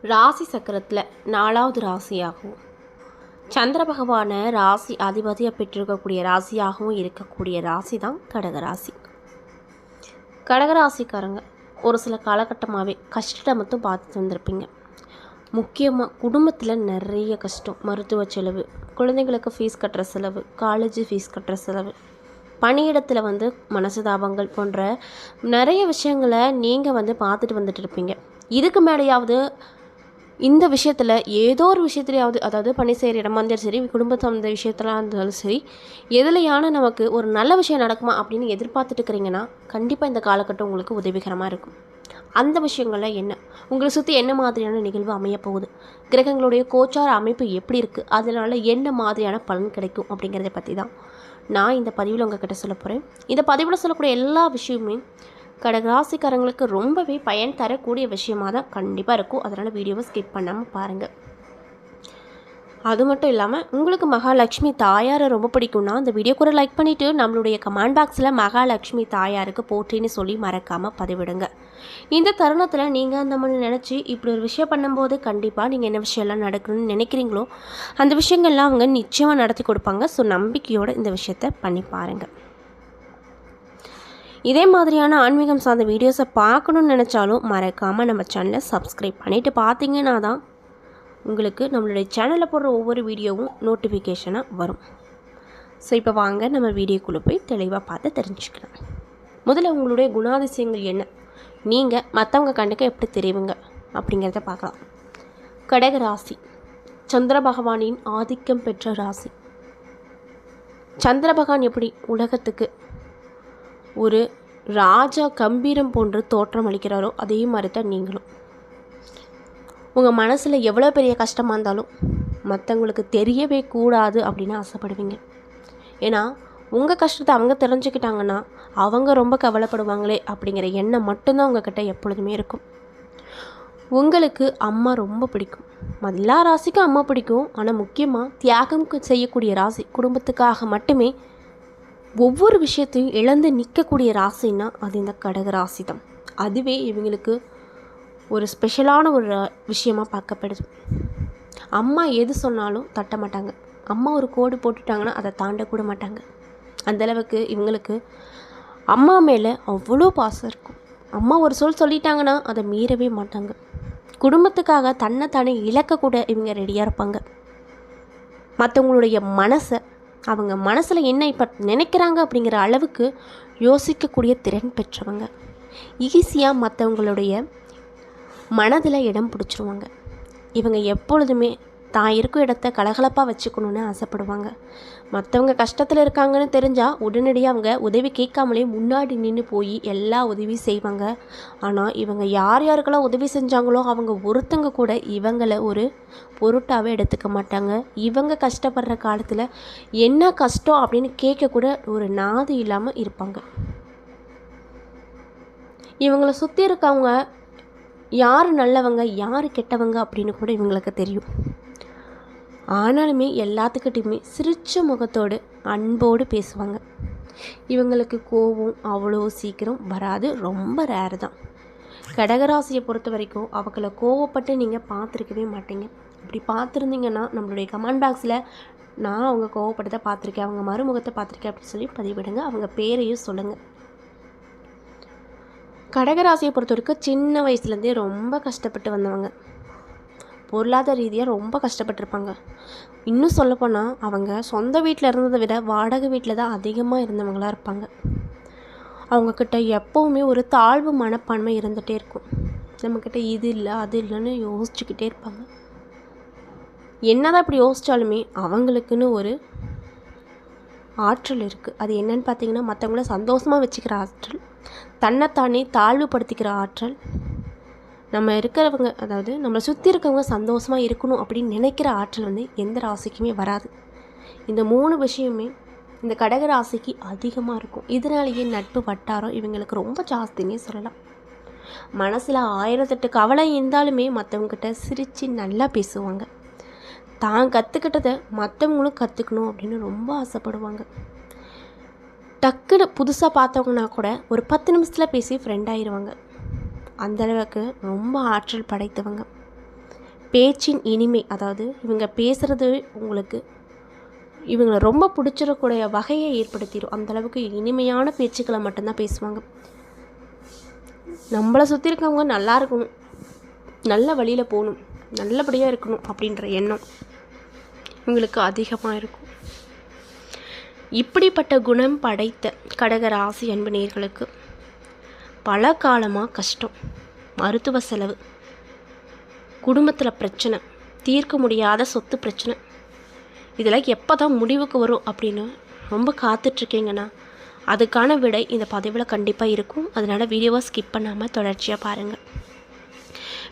ராசி சக்கரத்தில் 4வது ராசியாகவும் சந்திர பகவானை ராசி அதிபதியாக பெற்றிருக்கக்கூடிய ராசியாகவும் இருக்கக்கூடிய ராசி தான் கடகராசி. கடகராசிக்காரங்க ஒரு சில காலகட்டமாகவே கஷ்டத்தை மட்டும் பார்த்துட்டு வந்திருப்பீங்க. முக்கியமாக குடும்பத்தில் நிறைய கஷ்டம், மருத்துவ செலவு, குழந்தைங்களுக்கு ஃபீஸ் கட்டுற செலவு, காலேஜ் ஃபீஸ் கட்டுற செலவு, பணியிடத்தில் மனசதாபங்கள் போன்ற நிறைய விஷயங்களை நீங்கள் பார்த்துட்டு வந்துட்டு இருப்பீங்க. இதுக்கு மேலேயாவது இந்த விஷயத்தில் ஏதோ ஒரு விஷயத்துலையாவது, அதாவது பணி செய்கிற இடமா இருந்தாலும் சரி, குடும்பத்தை அந்த விஷயத்தெல்லாம் இருந்தாலும் சரி, எதுலையான நமக்கு ஒரு நல்ல விஷயம் நடக்குமா அப்படின்னு எதிர்பார்த்துட்டு இருக்கிறீங்கன்னா கண்டிப்பாக இந்த காலகட்டம் உங்களுக்கு உதவிகரமாக இருக்கும். அந்த விஷயங்களில் என்ன, உங்களை சுற்றி என்ன மாதிரியான நிகழ்வு அமையப்போகுது, கிரகங்களுடைய கோச்சார அமைப்பு எப்படி இருக்குது, அதனால் என்ன மாதிரியான பலன் கிடைக்கும் அப்படிங்கிறத பற்றி தான் நான் இந்த பதிவில் உங்ககிட்ட சொல்ல போகிறேன். இந்த பதிவில் சொல்லக்கூடிய எல்லா விஷயமுமே கடகராசிக்காரங்களுக்கு ரொம்பவே பயன் தரக்கூடிய விஷயமாக தான் கண்டிப்பாக இருக்கும். அதனால் வீடியோவை ஸ்கிப் பண்ணாமல் பாருங்கள். அது மட்டும் இல்லாமல் உங்களுக்கு மகாலட்சுமி தாயாரை ரொம்ப பிடிக்கும்னா அந்த வீடியோ கூட லைக் பண்ணிவிட்டு நம்மளுடைய கமெண்ட் பாக்ஸில் மகாலட்சுமி தாயாருக்கு போற்றின்னு சொல்லி மறக்காமல் பதிவிடுங்க. இந்த தருணத்தில் நீங்கள் அந்த மாதிரி நினச்சி இப்படி ஒரு விஷயம் பண்ணும்போது கண்டிப்பாக நீங்கள் என்ன விஷயம்லாம் நடக்கணும்னு நினைக்கிறீங்களோ அந்த விஷயங்கள்லாம் அவங்க நிச்சயமாக நடத்தி கொடுப்பாங்க. ஸோ நம்பிக்கையோடு இந்த விஷயத்தை பண்ணி பாருங்கள். இதே மாதிரியான ஆன்மீகம் சார்ந்த வீடியோஸை பார்க்கணுன்னு நினச்சாலும் மறக்காமல் நம்ம சேனலை சப்ஸ்கிரைப் பண்ணிவிட்டு பார்த்தீங்கன்னா தான் உங்களுக்கு நம்மளுடைய சேனலில் போடுற ஒவ்வொரு வீடியோவும் நோட்டிஃபிகேஷனாக வரும். ஸோ இப்போ வாங்க நம்ம வீடியோக்குள்ளே போய் தெளிவாக பார்த்து தெரிஞ்சுக்கலாம். முதல்ல உங்களுடைய குணாதிசயங்கள் என்ன, நீங்கள் மற்றவங்க கண்டுக்க எப்படி தெரியுங்க அப்படிங்கிறத பார்க்கலாம். கடக ராசி சந்திர பகவானின் ஆதிக்கம் பெற்ற ராசி. சந்திர பகவான் எப்படி உலகத்துக்கு ஒரு ராஜா கம்பீரம் போன்று தோற்றம் அளிக்கிறாரோ அதே மாதிரி தான் நீங்களும். உங்கள் மனசில் எவ்வளோ பெரிய கஷ்டமாக இருந்தாலும் மற்றவங்களுக்கு தெரியவே கூடாது அப்படின்னு ஆசைப்படுவீங்க. ஏன்னா உங்கள் கஷ்டத்தை அவங்க தெரிஞ்சுக்கிட்டாங்கன்னா அவங்க ரொம்ப கவலைப்படுவாங்களே அப்படிங்கிற எண்ணம் மட்டும்தான் உங்ககிட்ட எப்பொழுதுமே இருக்கும். உங்களுக்கு அம்மா ரொம்ப பிடிக்கும். எல்லா ராசிக்கும் அம்மா பிடிக்கும். ஆனால் முக்கியமாக தியாகம் செய்யக்கூடிய ராசி, குடும்பத்துக்காக மட்டுமே ஒவ்வொரு விஷயத்தையும் இழந்து நிற்கக்கூடிய ராசின்னா அது இந்த கடக ராசி தான். அதுவே இவங்களுக்கு ஒரு ஸ்பெஷலான ஒரு விஷயமாக பார்க்கப்படுது. அம்மா எது சொன்னாலும் தட்ட மாட்டாங்க. அம்மா ஒரு கோடு போட்டுட்டாங்கன்னா அதை தாண்டக்கூட மாட்டாங்க. அந்தளவுக்கு இவங்களுக்கு அம்மா மேலே அவ்வளோ பாசம் இருக்கும். அம்மா ஒரு சொல் சொல்லிட்டாங்கன்னா அதை மீறவே மாட்டாங்க. குடும்பத்துக்காக தன்னைத்தானே இழக்கக்கூட இவங்க ரெடியாக இருப்பாங்க. மற்றவங்களுடைய மனசை, அவங்க மனசில் என்ன இப்போ நினைக்கிறாங்க அப்படிங்கிற அளவுக்கு யோசிக்கக்கூடிய திறன் பெற்றவங்க. ஈஸியாக மற்றவங்களுடைய மனதில் இடம் பிடிச்சிருவாங்க. இவங்க எப்பொழுதுமே தான் இருக்கும் இடத்த கலகலப்பாக வச்சுக்கணுன்னு ஆசைப்படுவாங்க. மற்றவங்க கஷ்டத்தில் இருக்காங்கன்னு தெரிஞ்சால் உடனடியாக அவங்க உதவி கேட்காமலே முன்னாடி நின்று போய் எல்லா உதவியும் செய்வாங்க. ஆனால் இவங்க யார் யாருக்கெல்லாம் உதவி செஞ்சாங்களோ அவங்க ஒருத்தங்க கூட இவங்களை ஒரு பொருட்டாகவே எடுத்துக்க மாட்டாங்க. இவங்க கஷ்டப்படுற காலத்தில் என்ன கஷ்டம் அப்படின்னு கேட்கக்கூட ஒரு நாதி இல்லாமல் இருப்பாங்க. இவங்களை சுற்றி இருக்கவங்க யார் நல்லவங்க யார் கெட்டவங்க அப்படின்னு கூட இவங்களுக்கு தெரியும். ஆனாலுமே எல்லாத்துக்கிட்டையுமே சிரிச்ச முகத்தோடு அன்போடு பேசுவாங்க. இவங்களுக்கு கோபம் அவ்வளோ சீக்கிரம் வராது, ரொம்ப ரேர் தான். கடகராசியை பொறுத்த வரைக்கும் அவங்கள கோவப்பட்டு நீங்கள் பார்த்துருக்கவே மாட்டீங்க. அப்படி பார்த்துருந்தீங்கன்னா நம்மளுடைய கமெண்ட் பாக்ஸில் நான் அவங்க கோவப்பட்டதை பார்த்துருக்கேன், அவங்க மறுமுகத்தை பார்த்துருக்கேன் அப்படின்னு சொல்லி பதிவிடுங்க. அவங்க பேரையும் சொல்லுங்கள். கடகராசியை பொறுத்த வரைக்கும் சின்ன வயசுலேருந்தே ரொம்ப கஷ்டப்பட்டு வந்தவங்க. பொருளாதார ரீதியாக ரொம்ப கஷ்டப்பட்டிருப்பாங்க. இன்னும் சொல்லப்போனால் அவங்க சொந்த வீட்டில் இருந்ததை விட வாடகை வீட்டில் தான் அதிகமாக இருந்தவங்களாக இருப்பாங்க. அவங்கக்கிட்ட எப்போவுமே ஒரு தாழ்வு மனப்பான்மை இருந்துகிட்டே இருக்கும். நம்மக்கிட்ட இது இல்லை அது இல்லைன்னு யோசிச்சுக்கிட்டே இருப்பாங்க. என்னதான் இப்படி யோசித்தாலுமே அவங்களுக்குன்னு ஒரு ஆற்றல் இருக்குது. அது என்னன்னு பார்த்தீங்கன்னா மற்றவங்கள சந்தோஷமாக வச்சுக்கிற ஆற்றல், தன்னைத்தானே தாழ்வுபடுத்திக்கிற ஆற்றல், நம்ம இருக்கிறவங்க அதாவது நம்மளை சுற்றி இருக்கவங்க சந்தோஷமாக இருக்கணும் அப்படின்னு நினைக்கிற ஆற்றல் எந்த ராசிக்குமே வராது. இந்த 3 விஷயமே இந்த கடக ராசிக்கு அதிகமாக இருக்கும். இதனாலேயே நட்பு வட்டாரம் இவங்களுக்கு ரொம்ப ஜாஸ்தின்னே சொல்லலாம். மனசில் 1008 கவலை இருந்தாலுமே மற்றவங்ககிட்ட சிரித்து நல்லா பேசுவாங்க. தான் கற்றுக்கிட்டதை மற்றவங்களும் கற்றுக்கணும் அப்படின்னு ரொம்ப ஆசைப்படுவாங்க. டக்குன்னு புதுசாக பார்த்தவங்கன்னா கூட ஒரு 10 நிமிஷத்தில் பேசி ஃப்ரெண்ட் ஆயிடுவாங்க. அந்தளவுக்கு ரொம்ப ஆற்றல் படைத்தவங்க. பேச்சின் இனிமை, அதாவது இவங்க பேசுகிறது உங்களுக்கு இவங்களை ரொம்ப பிடிச்சிடக்கூடிய வகையை ஏற்படுத்திடும். அந்தளவுக்கு இனிமையான பேச்சுக்களை மட்டும்தான் பேசுவாங்க. நம்மளை சுற்றி இருக்கவங்க நல்லா இருக்கணும், நல்ல வழியில் போகணும், நல்லபடியாக இருக்கணும் அப்படின்ற எண்ணம் இவங்களுக்கு அதிகமாக இருக்கும். இப்படிப்பட்ட குணம் படைத்த கடகராசி அன்பு நேயர்களுக்கு பல காலமாக கஷ்டம், மருத்துவ செலவு, குடும்பத்தில் பிரச்சனை, தீர்க்க முடியாத சொத்து பிரச்சனை, இதெல்லாம் எப்போ தான் முடிவுக்கு வரும் அப்படின்னு ரொம்ப காத்துட்ருக்கீங்கன்னா அதுக்கான விடை இந்த பதிவில் கண்டிப்பாக இருக்கும். அதனால் வீடியோவை ஸ்கிப் பண்ணாமல் தொடர்ச்சியாக பாருங்கள்.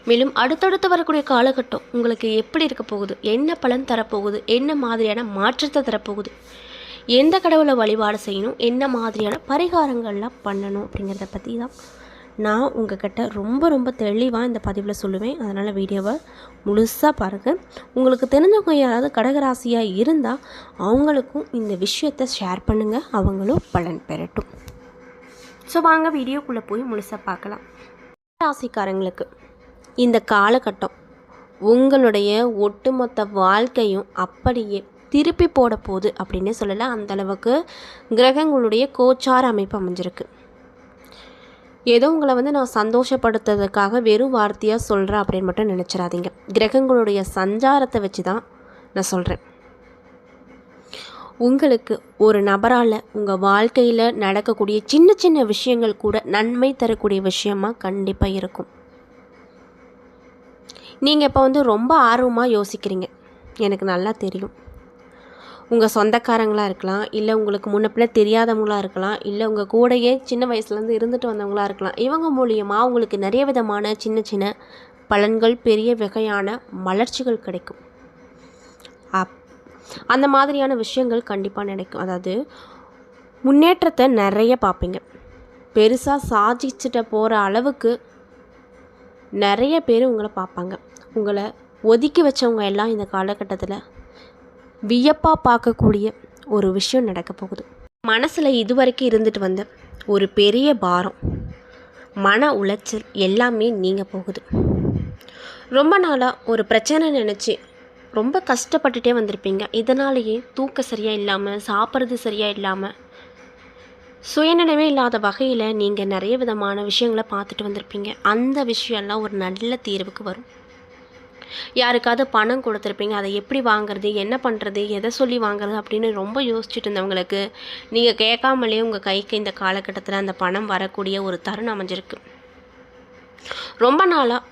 மேலும் அடுத்தடுத்து வரக்கூடிய காலகட்டம் உங்களுக்கு எப்படி இருக்க போகுது, என்ன பலன் தரப்போகுது, என்ன மாதிரியான மாற்றத்தை தரப்போகுது, எந்த கடவுளை வழிபாடு செய்யணும், என்ன மாதிரியான பரிகாரங்கள்லாம் பண்ணணும் அப்படிங்கிறத பற்றி தான் நான் உங்கள்கிட்ட ரொம்ப தெளிவாக இந்த பதிவில் சொல்லுவேன். அதனால் வீடியோவை முழுசாக பாருங்கள். உங்களுக்கு தெரிஞ்சவங்க யாராவது கடகராசியாக இருந்தால் அவங்களுக்கும் இந்த விஷயத்தை ஷேர் பண்ணுங்கள், அவங்களும் பலன் பெறட்டும். ஸோ வாங்க வீடியோக்குள்ளே போய் முழுசாக பார்க்கலாம். ராசிக்காரங்களுக்கு இந்த காலகட்டம் உங்களுடைய ஒட்டுமொத்த வாழ்க்கையும் அப்படியே திருப்பி போட போகுது அப்படின்னே சொல்லலாம். அந்தளவுக்கு கிரகங்களுடைய கோச்சார அமைப்பு அமைஞ்சிருக்கு. ஏதோ உங்களை நான் சந்தோஷப்படுத்துறதுக்காக வெறும் வார்த்தையாக சொல்கிறேன் அப்படின்னு மட்டும் நினச்சிடாதீங்க. கிரகங்களுடைய சஞ்சாரத்தை வச்சு தான் நான் சொல்கிறேன். உங்களுக்கு ஒரு நபரால் உங்கள் வாழ்க்கையில் நடக்கக்கூடிய சின்ன சின்ன விஷயங்கள் கூட நன்மை தரக்கூடிய விஷயமாக கண்டிப்பாக இருக்கும். நீங்கள் இப்போ ரொம்ப ஆர்வமாக யோசிக்கிறீங்க, எனக்கு நல்லா தெரியும். உங்கள் சொந்தக்காரங்களாக இருக்கலாம், இல்லை உங்களுக்கு முன்னப்பில் தெரியாதவங்களாக இருக்கலாம், இல்லை உங்கள் கூடையே சின்ன வயசுலேருந்து இருந்துட்டு வந்தவங்களாக இருக்கலாம். இவங்க மூலியமாக உங்களுக்கு நிறைய விதமான சின்ன சின்ன பலன்கள், பெரிய வகையான வளர்ச்சிகள் கிடைக்கும். அந்த மாதிரியான விஷயங்கள் கண்டிப்பாக நடக்கும். அதாவது முன்னேற்றத்தை நிறைய பார்ப்பீங்க. பெருசாக சாதிச்சுட்டு போகிற அளவுக்கு நிறைய பேர் உங்களை பார்ப்பாங்க. உங்களை ஒதுக்கி வச்சவங்க எல்லாம் இந்த காலகட்டத்தில் வியப்பாக பார்க்கக்கூடிய ஒரு விஷயம் நடக்க போகுது. மனசில் இதுவரைக்கும் இருந்துட்டு வந்த ஒரு பெரிய பாரம், மன உளைச்சல் எல்லாமே நீங்கள் போகுது. ரொம்ப நாளாக ஒரு பிரச்சனை நினச்சி ரொம்ப கஷ்டப்பட்டுட்டே வந்திருப்பீங்க. இதனாலேயே தூக்கம் சரியாக இல்லாமல், சாப்பிட்றது சரியாக இல்லாமல், சுயநினைவே இல்லாத வகையில் நீங்கள் நிறைய விதமான விஷயங்களை பார்த்துட்டு வந்திருப்பீங்க. அந்த விஷயம்லாம் ஒரு நல்ல தீர்வுக்கு வரும். யாருக்காவது பணம் கொடுத்துருப்பீங்க, அதை எப்படி வாங்குறது, என்ன பண்ணுறது, எதை சொல்லி வாங்குறது அப்படின்னு ரொம்ப யோசிச்சுட்டு இருந்தவங்களுக்கு நீங்கள் கேட்காமலே உங்கள் கைக்கு இந்த காலகட்டத்தில் அந்த பணம் வரக்கூடிய ஒரு தருணம் அமைஞ்சிருக்கு. ரொம்ப நாளாக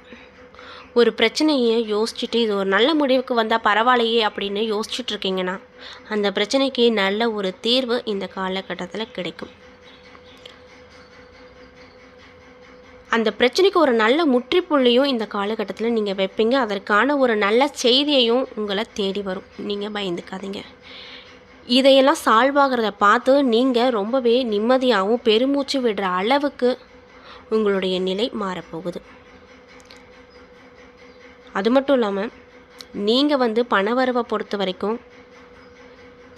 ஒரு பிரச்சனையை யோசிச்சுட்டு இது ஒரு நல்ல முடிவுக்கு வந்தால் பரவாயில்லையே அப்படின்னு யோசிச்சுட்ருக்கீங்கன்னா அந்த பிரச்சனைக்கு நல்ல ஒரு தீர்வு இந்த காலகட்டத்தில் கிடைக்கும். அந்த பிரச்சனைக்கு ஒரு நல்ல முற்றுப்புள்ளியும் இந்த காலகட்டத்தில் நீங்கள் வைப்பீங்க. அதற்கான ஒரு நல்ல செய்தியையும் உங்களை தேடி வரும். நீங்கள் பயந்துக்காதீங்க. இதையெல்லாம் சால்வ் ஆகிறத பார்த்து நீங்கள் ரொம்பவே நிம்மதியாகவும் பெருமூச்சு விடுற அளவுக்கு உங்களுடைய நிலை மாறப்போகுது. அது மட்டும் இல்லாமல் நீங்கள் பணவரவை பொறுத்த வரைக்கும்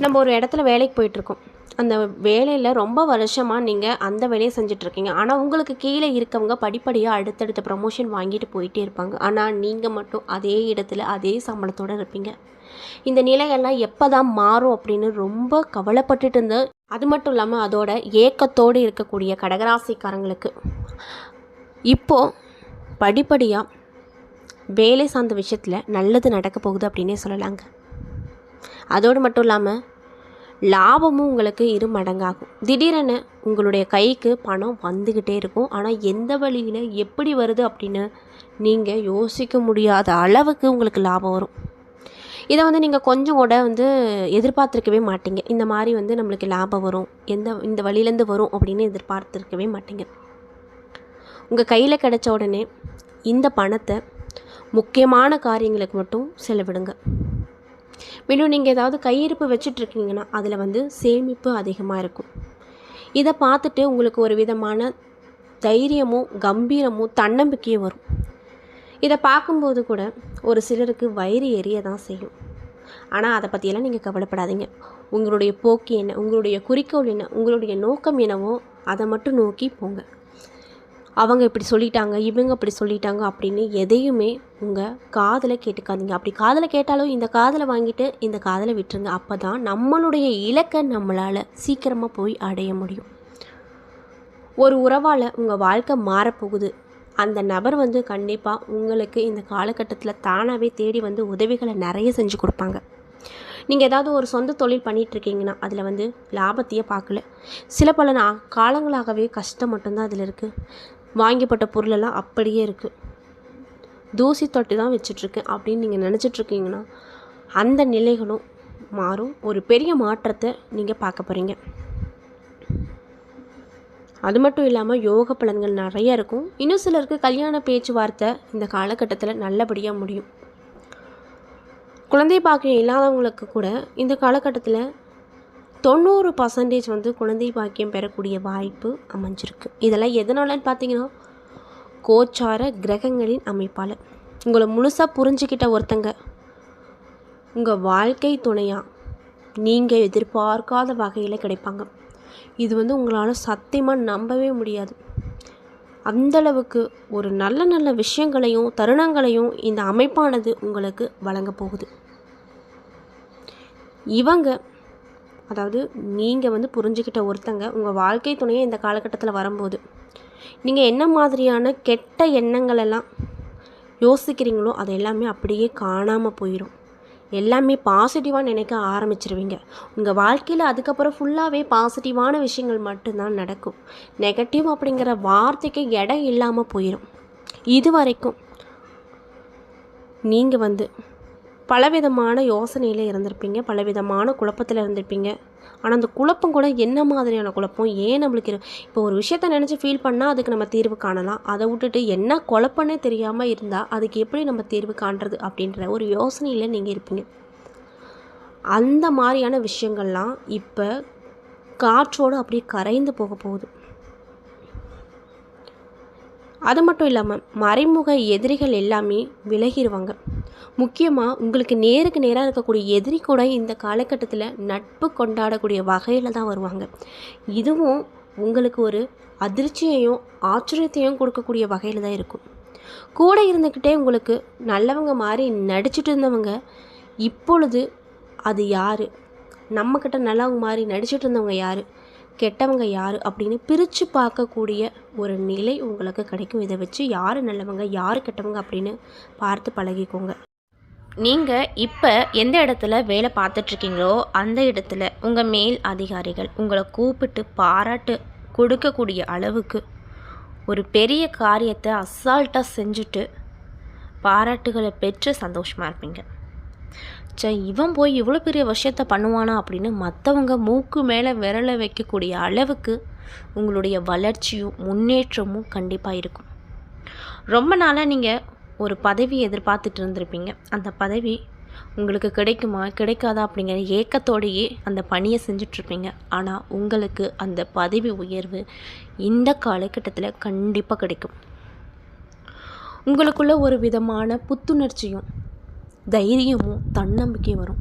நம்ம ஒரு இடத்துல வேலைக்கு போயிட்டுருக்கோம். அந்த வேலையில் ரொம்ப வருஷமாக நீங்கள் அந்த வேலையை செஞ்சிட்ருக்கீங்க. ஆனால் உங்களுக்கு கீழே இருக்கவங்க படிப்படியாக அடுத்தடுத்த ப்ரமோஷன் வாங்கிட்டு போயிட்டே இருப்பாங்க. ஆனால் நீங்கள் மட்டும் அதே இடத்துல அதே சம்பளத்தோடு இருப்பீங்க. இந்த நிலையெல்லாம் எப்போ தான் மாறும் அப்படின்னு ரொம்ப கவலைப்பட்டுட்டு இருந்த, அது மட்டும் இல்லாமல் அதோட ஏக்கத்தோடு இருக்கக்கூடிய கடகராசிக்காரங்களுக்கு இப்போது படிப்படியாக வேலை சார்ந்த விஷயத்தில் நல்லது நடக்க போகுது அப்படின்னே சொல்லலாங்க. அதோடு மட்டும் இல்லாமல் லாபமும் உங்களுக்கு 2 மடங்காகும். திடீரென உங்களுடைய கைக்கு பணம் வந்துக்கிட்டே இருக்கும். ஆனால் எந்த வழியில் எப்படி வருது அப்படின்னு நீங்கள் யோசிக்க முடியாத அளவுக்கு உங்களுக்கு லாபம் வரும். இதை நீங்கள் கொஞ்சம் கூட எதிர்பார்த்துருக்கவே மாட்டீங்க. இந்த மாதிரி நம்மளுக்கு லாபம் வரும், இந்த வழியிலேருந்து வரும் அப்படின்னு எதிர்பார்த்துருக்கவே மாட்டீங்க. உங்கள் கையில் கிடைச்ச உடனே இந்த பணத்தை முக்கியமான காரியங்களுக்கு மட்டும் செலவிடுங்க. மேலும் நீங்கள் ஏதாவது கையிருப்பு வச்சிட்ருக்கீங்கன்னா அதில் சேமிப்பு அதிகமாக இருக்கும். இதை பார்த்துட்டு உங்களுக்கு ஒரு விதமான தைரியமும் கம்பீரமும் தன்னம்பிக்கையும் வரும். இதை பார்க்கும்போது கூட ஒரு சிலருக்கு வயிறு எரிய தான் செய்யும். ஆனால் அதை பற்றியெல்லாம் நீங்கள் கவலைப்படாதீங்க. உங்களுடைய போக்கு என்ன, உங்களுடைய குறிக்கோள் என்ன, உங்களுடைய நோக்கம் என்னவோ அதை மட்டும் நோக்கி போங்க. அவங்க இப்படி சொல்லிட்டாங்க, இவங்க இப்படி சொல்லிட்டாங்க அப்படின்னு எதையுமே உங்கள் காதில் கேட்டுக்காதீங்க. அப்படி காதில் கேட்டாலும் இந்த காதில் வாங்கிட்டு இந்த காதில் விட்டுருங்க. அப்போ தான் நம்மளுடைய இலக்கை நம்மளால் சீக்கிரமாக போய் அடைய முடியும். ஒரு உறவால் உங்கள் வாழ்க்கை மாறப்போகுது. அந்த நபர் கண்டிப்பாக உங்களுக்கு இந்த காலகட்டத்தில் தானாகவே தேடி உதவிகளை நிறைய செஞ்சு கொடுப்பாங்க. நீங்கள் ஏதாவது ஒரு சொந்த தொழில் பண்ணிகிட்ருக்கீங்கன்னா அதில் லாபத்தையே பார்க்கல. சில பல காலங்களாகவே கஷ்டம் மட்டும்தான் அதில் இருக்குது. வாங்கிப்பட்ட பொருளெல்லாம் அப்படியே இருக்குது, தூசி தொட்டி தான் வச்சிட்ருக்கேன் அப்படின்னு நீங்கள் நினச்சிட்ருக்கீங்கன்னா அந்த நிலைகளும் மாறும். ஒரு பெரிய மாற்றத்தை நீங்கள் பார்க்க போகிறீங்க. அது மட்டும் இல்லாமல் யோக பலன்கள் நிறைய இருக்கும். இன்னும் சிலருக்கு கல்யாண பேச்சுவார்த்தை இந்த காலகட்டத்தில் நல்லபடியாக முடியும். குழந்தை பாக்கியம் இல்லாதவங்களுக்கு கூட இந்த காலகட்டத்தில் 90% குழந்தை பாக்கியம் பெறக்கூடிய வாய்ப்பு அமைஞ்சிருக்கு. இதெல்லாம் எதனாலன்னு பார்த்தீங்கன்னா கோச்சார கிரகங்களின் அமைப்பால். உங்களை முழுசாக புரிஞ்சுக்கிட்ட ஒருத்தங்க உங்கள் வாழ்க்கை துணையாக நீங்கள் எதிர்பார்க்காத வகையில் கிடைப்பாங்க. இது உங்களால் சத்தியமாக நம்பவே முடியாது. அந்தளவுக்கு ஒரு நல்ல நல்ல விஷயங்களையும் தருணங்களையும் இந்த அமைப்பானது உங்களுக்கு வழங்க போகுது. இவங்க அதாவது நீங்கள் புரிஞ்சுக்கிட்ட ஒருத்தங்க உங்கள் வாழ்க்கை துணையை இந்த காலகட்டத்தில் வரும்போது நீங்கள் என்ன மாதிரியான கெட்ட எண்ணங்கள் எல்லாம் யோசிக்கிறீங்களோ அது எல்லாமே அப்படியே காணாமல் போயிடும். எல்லாமே பாசிட்டிவாக நினைக்க ஆரம்பிச்சிருவீங்க. உங்கள் வாழ்க்கையில் அதுக்கப்புறம் ஃபுல்லாகவே பாசிட்டிவான விஷயங்கள் மட்டும்தான் நடக்கும். நெகட்டிவ் அப்படிங்கிற வார்த்தைக்கு இடம் இல்லாமல் போயிடும். இது வரைக்கும் நீங்கள் பலவிதமான யோசனையில் இருந்திருப்பீங்க, பலவிதமான குழப்பத்தில் இருந்திருப்பீங்க. ஆனால் அந்த குழப்பம் கூட என்ன மாதிரியான குழப்பம், ஏன் நம்மளுக்கு இப்போ ஒரு விஷயத்த நினச்சி ஃபீல் பண்ணால் அதுக்கு நம்ம தீர்வு காணலாம். அதை விட்டுட்டு என்ன குழப்பம்னே தெரியாமல் இருந்தால் அதுக்கு எப்படி நம்ம தீர்வு காண்றது அப்படின்ற ஒரு யோசனையில் நீங்கள் இருப்பீங்க. அந்த மாதிரியான விஷயங்கள்லாம் இப்போ காற்றோடு அப்படியே கரைந்து போக போகுது. அது மட்டும் இல்லாமல் மறைமுக எதிரிகள் எல்லாமே விலகிடுவாங்க. முக்கியமாக உங்களுக்கு நேருக்கு நேராக இருக்கக்கூடிய எதிரி கூட இந்த காலகட்டத்தில் நட்பு கொண்டாடக்கூடிய வகையில் தான் வருவாங்க. இதுவும் உங்களுக்கு ஒரு அதிர்ச்சியையும் ஆச்சரியத்தையும் கொடுக்கக்கூடிய வகையில் தான் இருக்கும். கூட இருந்துக்கிட்டே உங்களுக்கு நல்லவங்க மாதிரி நடிச்சிட்டு இருந்தவங்க இப்பொழுது அது யார், நம்மக்கிட்ட நல்லவங்க மாதிரி நடிச்சிட்டு இருந்தவங்க யார், கெட்டவங்க யார் அப்படின்னு பிரித்து பார்க்கக்கூடிய ஒரு நிலை உங்களுக்கு கிடைக்கும். இதை வச்சு யார் நல்லவங்க யார் கெட்டவங்க அப்படின்னு பார்த்து பழகிக்கோங்க. நீங்கள் இப்போ எந்த இடத்துல வேலை பார்த்துட்ருக்கீங்களோ அந்த இடத்துல உங்கள் மேல் அதிகாரிகள் உங்களை கூப்பிட்டு பாராட்டு கொடுக்கக்கூடிய அளவுக்கு ஒரு பெரிய காரியத்தை அசால்ட்டாக செஞ்சுட்டு பாராட்டுகளை பெற்று சந்தோஷமாக இருப்பீங்க. இவன் போய் இவ்வளோ பெரிய விஷயத்த பண்ணுவானா அப்படின்னு மற்றவங்க மூக்கு மேலே விரலை வைக்கக்கூடிய அளவுக்கு உங்களுடைய வளர்ச்சியும் முன்னேற்றமும் கண்டிப்பாக இருக்கும். ரொம்ப நாளாக நீங்கள் ஒரு பதவி எதிர்பார்த்துட்டு இருந்திருப்பீங்க. அந்த பதவி உங்களுக்கு கிடைக்குமா கிடைக்காதா அப்படிங்கிற ஏக்கத்தோடையே அந்த பணியை செஞ்சிட்ருப்பீங்க. ஆனால் உங்களுக்கு அந்த பதவி உயர்வு இந்த காலகட்டத்தில் கண்டிப்பாக கிடைக்கும். உங்களுக்குள்ள ஒரு விதமான புத்துணர்ச்சியும் தைரியமும் தன்னம்பிக்கையும் வரும்.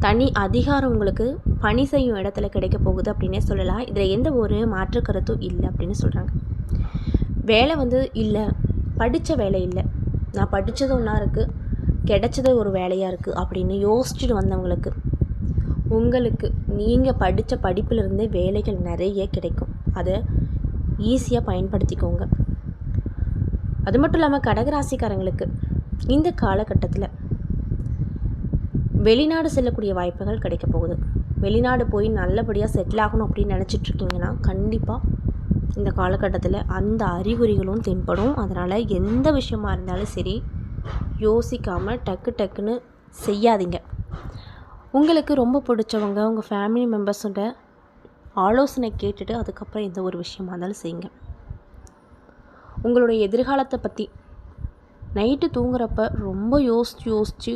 தனி அதிகாரம் உங்களுக்கு பணி செய்யும் இடத்துல கிடைக்க போகுது அப்படின்னே சொல்லலாம். இதில் எந்த ஒரு மாற்று கருத்தும் இல்லை அப்படின்னு சொல்கிறாங்க. வேலை இல்லை, படித்த வேலை இல்லை, நான் படித்தது ஒன்றா இருக்குது, கிடைச்சது ஒரு வேலையாக இருக்குது அப்படின்னு யோசிச்சுட்டு வந்தவங்களுக்கு உங்களுக்கு நீங்கள் படித்த படிப்பிலிருந்தே வேலைகள் நிறைய கிடைக்கும். அதை ஈஸியாக பயன்படுத்திக்கோங்க. அது மட்டும் இல்லாமல் கடகராசிக்காரங்களுக்கு இந்த காலகட்டத்தில் வெளிநாடு செல்லக்கூடிய வாய்ப்புகள் கிடைக்க போகுது. வெளிநாடு போய் நல்லபடியாக செட்டில் ஆகணும் அப்படின்னு நினச்சிட்ருக்கீங்கன்னா கண்டிப்பாக இந்த காலகட்டத்தில் அந்த அறிகுறிகளும் தென்படும். அதனால் எந்த விஷயமா இருந்தாலும் சரி யோசிக்காமல் டக்குன்னு செய்யாதீங்க. உங்களுக்கு ரொம்ப பிடிச்சவங்க உங்கள் ஃபேமிலி மெம்பர்ஸோட ஆலோசனை கேட்டுட்டு அதுக்கப்புறம் எந்த ஒரு விஷயமா இருந்தாலும் செய்யுங்க. உங்களுடைய எதிர்காலத்தை பற்றி நைட்டு தூங்குறப்ப ரொம்ப யோசித்து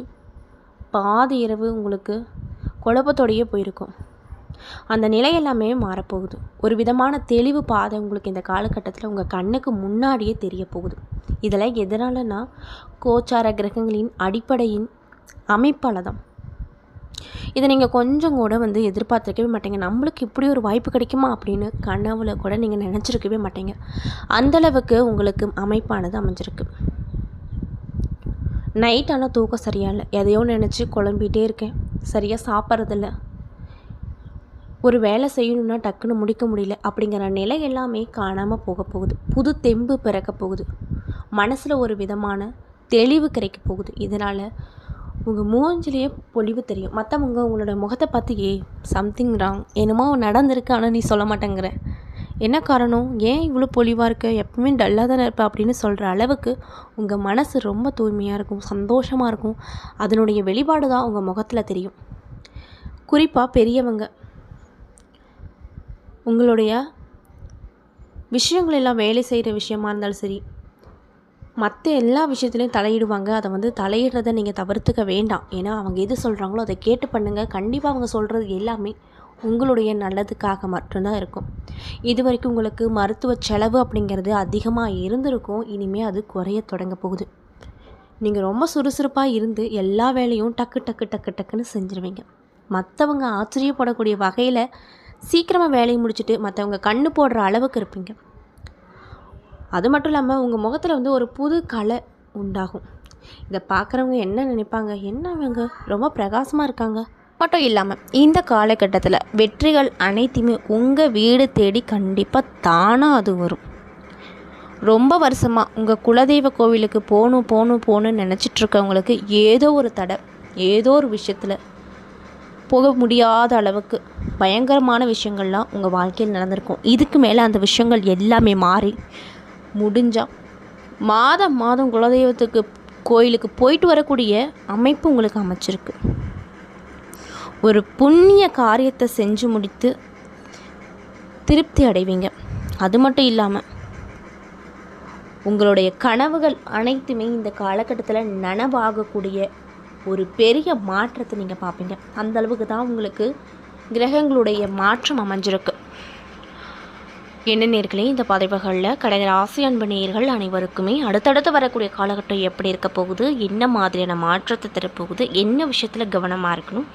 பாதி இரவு உங்களுக்கு குழப்பத்தோடையே போயிருக்கும். அந்த நிலை எல்லாமே மாறப்போகுது. ஒரு விதமான தெளிவு பாதை உங்களுக்கு இந்த காலகட்டத்தில் உங்கள் கண்ணுக்கு முன்னாடியே தெரிய போகுது. இதெல்லாம் எதனாலனா கோச்சார கிரகங்களின் அடிப்படையின் அமைப்பால் தான். இதை நீங்கள் கொஞ்சம் கூட வந்து எதிர்பார்த்துருக்கவே மாட்டீங்க. நம்மளுக்கு இப்படி ஒரு வாய்ப்பு கிடைக்குமா அப்படின்னு கனவுல கூட நீங்கள் நினச்சிருக்கவே மாட்டீங்க. அந்தளவுக்கு உங்களுக்கு அமைப்பானது அமைஞ்சிருக்கு. நைட் ஆனால் தூக்கம் சரியாக இல்லை, எதையோ நினச்சி குழம்பிகிட்டே இருக்கேன், சரியாக சாப்பிட்றதில்ல, ஒரு வேலை செய்யணுன்னா டக்குன்னு முடிக்க முடியல அப்படிங்கிற நிலை எல்லாமே காணாமல் போக போகுது. புது தெம்பு பிறக்க போகுது, மனசில் ஒரு விதமான தெளிவு கிடைக்க போகுது. இதனால் உங்கள் மூஞ்சிலேயே பொலிவு தெரியும். மற்றவங்க உங்களோட முகத்தை பார்த்து சம்திங் ராங், என்னமோ நடந்திருக்கு ஆனால் நீ சொல்ல மாட்டேங்கிற, என்ன காரணம், ஏன் இவ்வளோ பொலிவாக இருக்க, எப்பவுமே டல்லாக தானே இருப்ப அப்படின்னு சொல்கிற அளவுக்கு உங்கள் மனசு ரொம்ப தூய்மையாக இருக்கும், சந்தோஷமாக இருக்கும். அதனுடைய வெளிப்பாடு தான் உங்கள் முகத்தில் தெரியும். குறிப்பாக பெரியவங்க உங்களுடைய விஷயங்கள் எல்லாம் வேலை செய்கிற விஷயமா இருந்தாலும் சரி, மற்ற எல்லா விஷயத்துலையும் தலையிடுவாங்க. அதை வந்து தலையிடுறதை நீங்கள் தவிர்த்துக்க வேண்டாம். ஏன்னா அவங்க எது சொல்கிறாங்களோ அதை கேட்டு பண்ணுங்கள். கண்டிப்பாக அவங்க சொல்கிறது எல்லாமே உங்களுடைய நல்லதுக்காக மட்டும்தான் இருக்கும். இது வரைக்கும் உங்களுக்கு மருத்துவ செலவு அப்படிங்கிறது அதிகமாக இருந்திருக்கும், இனிமேல் அது குறைய தொடங்க போகுது. நீங்கள் ரொம்ப சுறுசுறுப்பாக இருந்து எல்லா வேலையும் டக்கு டக்கு டக்கு டக்குன்னு செஞ்சுருவீங்க. மற்றவங்க ஆச்சரியப்படக்கூடிய வகையில் சீக்கிரமாக வேலையை முடிச்சுட்டு மற்றவங்க கண்ணு போடுற அளவுக்கு இருப்பீங்க. அது மட்டும் இல்லாமல் உங்கள் முகத்தில் வந்து ஒரு புது கலை உண்டாகும். இதை பார்க்குறவங்க என்ன நினைப்பாங்க, என்ன அவங்க ரொம்ப பிரகாசமாக இருக்காங்க மட்டும் இல்லாமல் இந்த காலகட்டத்தில் வெற்றிகள் அனைத்துமே உங்கள் வீடு தேடி கண்டிப்பாக தானாக அது வரும். ரொம்ப வருஷமாக உங்கள் குலதெய்வ கோவிலுக்கு போகணும்னு நினச்சிட்ருக்கவங்களுக்கு ஏதோ ஒரு தடை, ஏதோ ஒரு விஷயத்தில் போக முடியாத அளவுக்கு பயங்கரமான விஷயங்கள்லாம் உங்கள் வாழ்க்கையில் நடந்திருக்கும். இதுக்கு மேலே அந்த விஷயங்கள் எல்லாமே மாறி முடிஞ்சால் மாதம் குலதெய்வத்துக்கு கோயிலுக்கு போயிட்டு வரக்கூடிய அமைப்பு உங்களுக்கு அமைச்சிருக்கு. ஒரு புண்ணிய காரியத்தை செஞ்சு முடித்து திருப்தி அடைவீங்க. அது மட்டும் இல்லாமல் உங்களுடைய கனவுகள் அனைத்துமே இந்த காலகட்டத்தில் நனவாகக்கூடிய ஒரு பெரிய மாற்றத்தை நீங்கள் பார்ப்பீங்க. அந்த அளவுக்கு தான் உங்களுக்கு கிரகங்களுடைய மாற்றம் அமைஞ்சிருக்கு. என்ன நேர்களே, இந்த பதிவுகளில் கடக ராசி அன்பு நேயர்கள் அனைவருக்குமே அடுத்தடுத்து வரக்கூடிய காலகட்டம் எப்படி இருக்க போகுது, என்ன மாதிரியான மாற்றத்தை தரப்போகுது, என்ன விஷயத்தில் கவனமாக இருக்கணும்,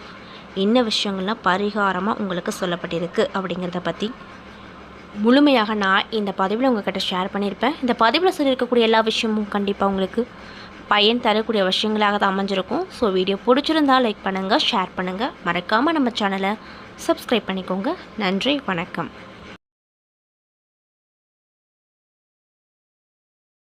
என்ன விஷயங்கள்லாம் பரிகாரமாக உங்களுக்கு சொல்லப்பட்டிருக்கு அப்படிங்கிறத பற்றி முழுமையாக நான் இந்த பதிவில் உங்கள்கிட்ட ஷேர் பண்ணியிருப்பேன். இந்த பதிவில் சொல்லியிருக்கக்கூடிய எல்லா விஷயமும் கண்டிப்பாக உங்களுக்கு பயன் தரக்கூடிய விஷயங்களாக தான் அமைஞ்சிருக்கும். ஸோ வீடியோ பிடிச்சிருந்தால் லைக் பண்ணுங்கள், ஷேர் பண்ணுங்கள், மறக்காமல் நம்ம சேனலை சப்ஸ்கிரைப் பண்ணிக்கோங்க. நன்றி, வணக்கம்.